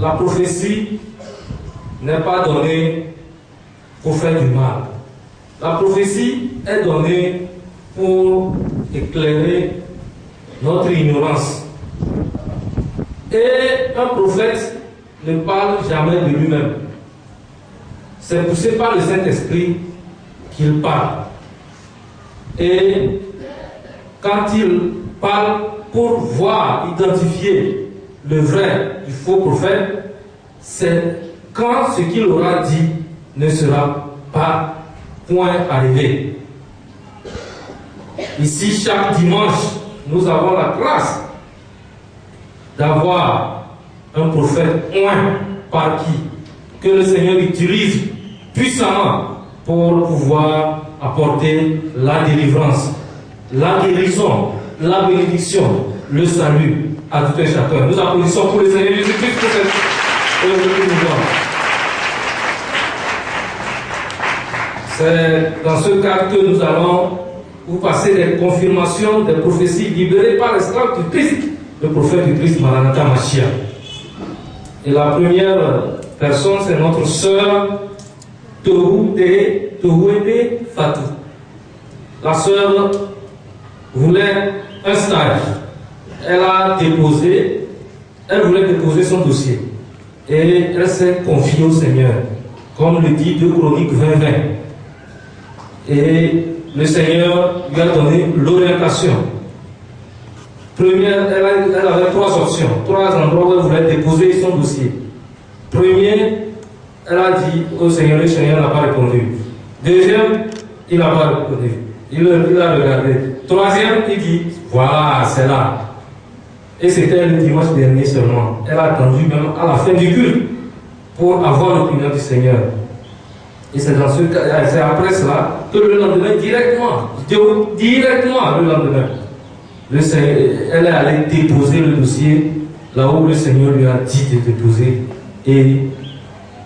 la prophétie n'est pas donnée pour faire du mal. La prophétie est donnée pour éclairer notre ignorance. Et un prophète ne parle jamais de lui-même. C'est poussé par le Saint-Esprit qu'il parle. Et quand il parle pour voir, identifier le vrai du faux prophète, c'est quand ce qu'il aura dit ne sera pas point arrivé. Ici, chaque dimanche, nous avons la grâce d'avoir un prophète oint par qui que le Seigneur utilise puissamment pour pouvoir apporter la délivrance, la guérison, la bénédiction, le salut à tout un chacun. Nous applaudissons pour le Seigneur Jésus-Christ pour cette œuvre que nous avons. C'est dans ce cadre que nous allons vous passer des confirmations des prophéties libérées par l'esclave du Christ, le prophète du Christ, Maranatha Mashiach. Et la première personne, c'est notre sœur Tohuete Fatou. La sœur voulait un stage. Elle voulait déposer son dossier. Et elle s'est confiée au Seigneur, comme le dit 2 Chroniques 20:20. Et le Seigneur lui a donné l'orientation. Première, elle avait 3 options, 3 endroits où elle voulait déposer son dossier. Premier, elle a dit au Seigneur, le Seigneur n'a pas répondu. Deuxième, il n'a pas répondu. Il a regardé. Troisième, il dit, voilà, c'est là. Et c'était le dimanche dernier seulement. Elle a attendu même à la fin du culte pour avoir l'opinion du Seigneur. Et c'est dans ce cas, c'est après cela que le lendemain, directement, le lendemain, le Seigneur, elle est allée déposer le dossier là où le Seigneur lui a dit de déposer. Et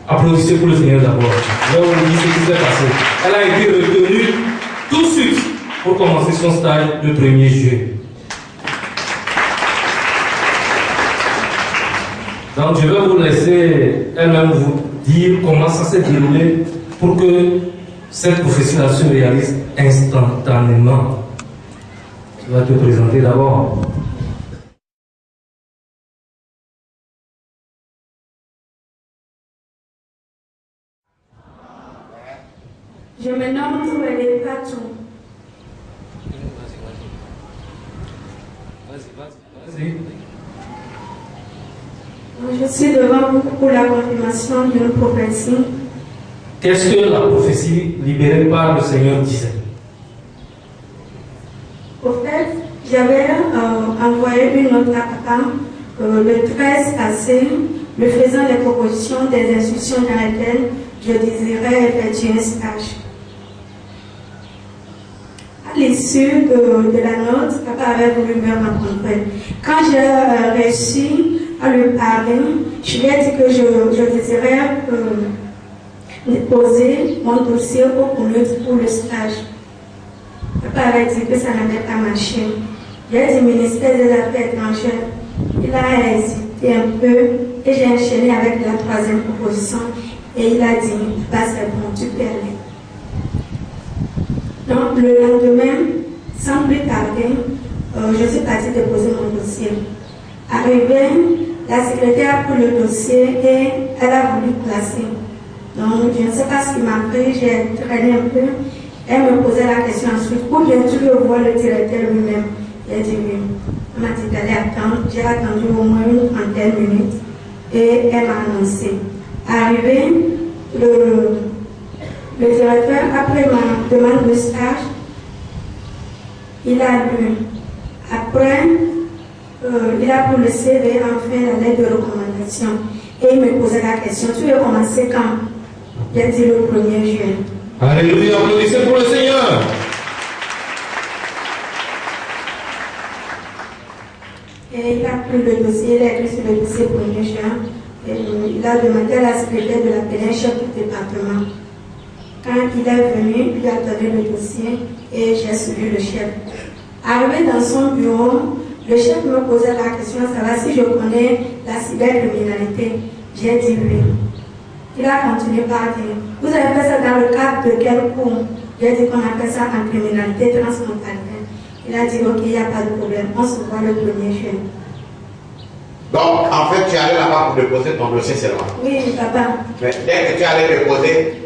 applaudissez pour le Seigneur d'abord. Là où on dit ce qui s'est passé. Elle a été retenue tout de suite pour commencer son stage le 1er juillet. Donc je vais vous laisser elle-même vous dire comment ça s'est déroulé pour que cette prophétie-là se réalise instantanément. Tu vas te présenter d'abord. Je me nomme Tohuete Fatou. Vas-y. Je suis devant vous pour la confirmation d'une prophétie. Qu'est-ce que la prophétie libérée par le Seigneur disait? Au fait, j'avais envoyé une note à papa le 13 passé, lui faisant des propositions, des instructions dans lesquelles je désirais effectuer un stage. À l'issue de la note, papa avait voulu me rencontrer. Quand j'ai réussi à lui parler, je lui ai dit que je désirais déposer mon dossier au CNUD pour le stage. Papa avait dit que ça n'avait pas marché. J'ai dit ministère des Affaires étrangères. Il a hésité un peu et j'ai enchaîné avec la 3e proposition. Et il a dit, bah, c'est bon, tu peux aller. Donc le lendemain, sans plus tarder, je suis partie déposer mon dossier. Arrivée, la secrétaire a pris le dossier et elle a voulu placer. Donc je ne sais pas ce qui m'a pris, j'ai traîné un peu. Elle me posait la question ensuite, ou bien tu veux voir le directeur lui-même? J'ai dit oui. Elle m'a dit d'aller attendre. J'ai attendu au moins une 30 minutes et elle m'a annoncé. Arrivé, le directeur, après ma demande de stage, il a lu. Après, il a pris le CV, enfin la lettre de recommandation. Et il me posait la question, tu veux commencer quand? J'ai dit le 1er juin. Alléluia, applaudissez pour le Seigneur. Et il a pris le dossier, il a écrit sur le dossier 1er juin. Et il a demandé à la secrétaire de l'appeler un chef du département. Quand il est venu, il lui a donné le dossier et j'ai suivi le chef. Arrivé dans son bureau, le chef me posait la question, savoir si je connais la cybercriminalité. J'ai dit oui. Il a continué par dire, vous avez fait ça dans le cadre de quel cours? J'ai dit qu'on a fait ça en criminalité transfrontalière. Il a dit, ok, il n'y a pas de problème, on se voit le 1er juin. Donc, en fait, tu allais là-bas pour déposer ton dossier seulement. Oui, papa. Mais dès que tu allais déposer,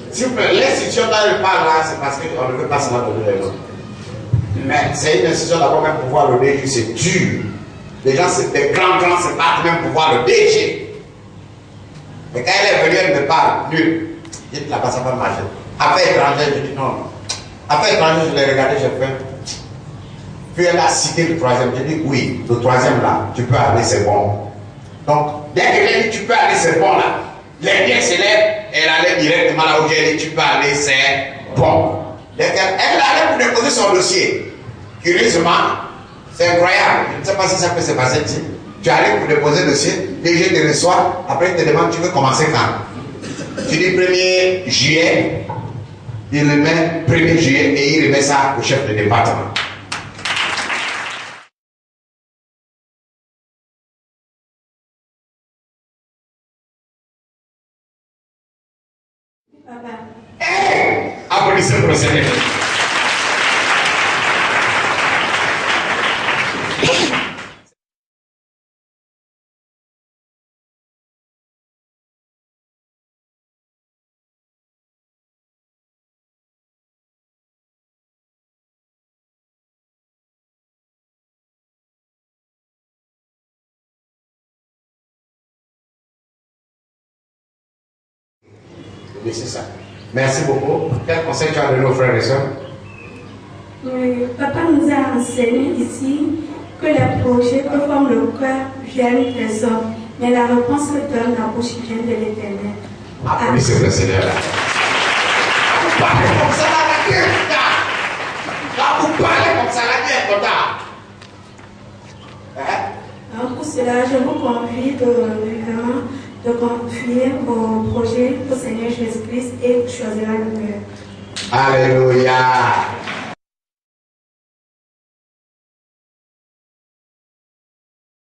l'institution dont je parle là, c'est parce qu'on ne veut pas se la donner les noms. Mais c'est une institution d'abord, même pour voir le DG, c'est dur. Les gens, c'est des grands, se battent même pour voir le DG. Mais quand elle est venue, elle me parle, nul. Je dis là-bas, ça va marcher. Affaires étrangères, je dis non. Affaires étrangères, je l'ai regardé, j'ai fait. Puis elle a cité le troisième. J'ai dit oui, le troisième là, tu peux aller, c'est bon. Donc, dès qu'elle dit tu peux aller, c'est bon là, les biens s'élèvent, elle allait directement là où j'ai dit tu peux aller, c'est bon. Elle allait pour déposer son dossier. Curieusement, c'est incroyable. Je ne sais pas si ça peut se passer ici. Tu arrives pour déposer le dossier, DG te reçoit, après il te demande tu veux commencer quand. Tu dis 1er juillet, il remet 1er juillet et il remet ça au chef de département. Applaudissez pour le Seigneur. Oui, c'est ça. Merci beaucoup. Quel conseil tu as donné aux frères et sœurs? Oui, papa nous a enseigné ici que les projets que forment le cœur viennent des hommes, mais la réponse que donne la bouche vient de l'Éternel. Applaudissez pour le Seigneur là. Vous parlez comme ça là, la Dieu est content. Quand vous parlez comme ça, la Dieu est content. Alors pour cela, je vous convie vraiment de confier vos projets au Seigneur Jésus-Christ et choisir le meilleur. Alléluia.